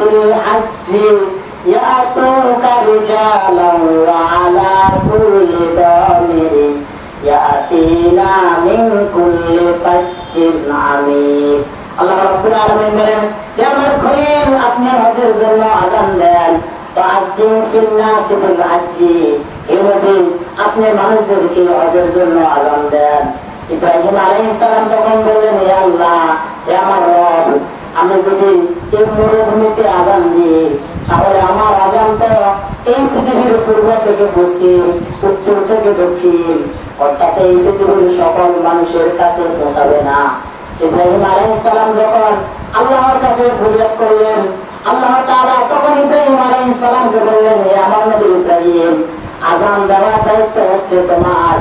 بالحج يأتوك رجالا وعلى كل ضامر يأتينا من كل فج عميق আল্লাহ রাব্বুল আলামিন বলেন হে আমার খলিল আপনি হজের জন্য আযান দেন ফাআদ্দিন ফিন নাসি বিল হাজ্জি হে নবী আপনি মানুষদেরকে হজের জন্য আযান দেন ইব্রাহিম আলাইহিস সালাম তখন বললেন হে আল্লাহ হে আমার রব আমি যদি এই মরুভূমিতে আযান দিই তাহলে আমার আযান তো এই পৃথিবীর পূর্ব থেকে পশ্চিম উত্তর থেকে দক্ষিণ অর্থাৎ এই পৃথিবীর সকল মানুষের কাছে পৌঁছাবে না ইব্রাহিম আলাইহিস সালাম যখন আল্লাহর কাছে ফরিয়াদ করলেন আল্লাহ তাআলা তখন ইব্রাহিম আলাইহিস সালামকে বললেন হে আমার নবী ইব্রাহিম আযান দেওয়ার দায়িত্ব হচ্ছে তোমার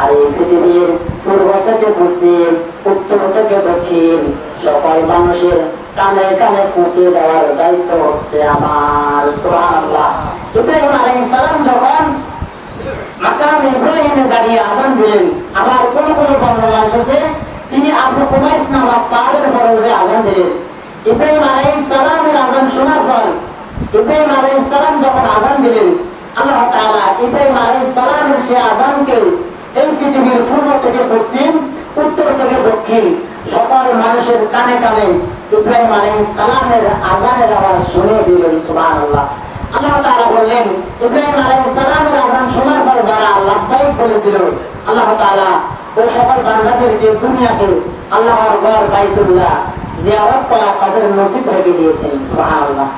আর এই পৃথিবীর পূর্ব থেকে পশ্চিম উত্তর থেকে দক্ষিণ সকল মানুষের কানে কানে পৌঁছে দেওয়ার দায়িত্ব হচ্ছে আমার সুবহানাল্লাহ ইব্রাহিম আলাইহিস সালাম যখন মাকাম ইব্রাহিমে দাঁড়িয়ে আযান দিলেন আবার কোন কোন বর্ণনা আছে তিনি আবু কুবাইস নামক পাহাড়ের পর্বতে আযান দিলেন ইব্রাহিম আলাইহিস সালামের আযান শোনার পর ইব্রাহিম আলাইহিস সালাম যখন আযান দিলেন আল্লাহ তাআলা ইব্রাহিম আলাইহিস সালামের সেই আযানকে এই পৃথিবীর পূর্ব থেকে পশ্চিম উত্তর থেকে দক্ষিণ সকল মানুষের কানে কানে ইব্রাহিম আলাইহিস সালামের আযানের আওয়াজ শুনে দিলেন সুবহানাল্লাহ আল্লাহ তাআলা বললেন ইব্রাহিম আলাইহিস সালামের আযান শোনার পর যারা লাব্বাইক বলেছিল আল্লাহ তাআলা ও সকল বান্দাদেরকে দুনিয়াতে আল্লাহর ঘর বাইতুল্লাহ জিয়ারত করা তাদের নসিব রেখে দিয়েছেন সুবহানাল্লাহ।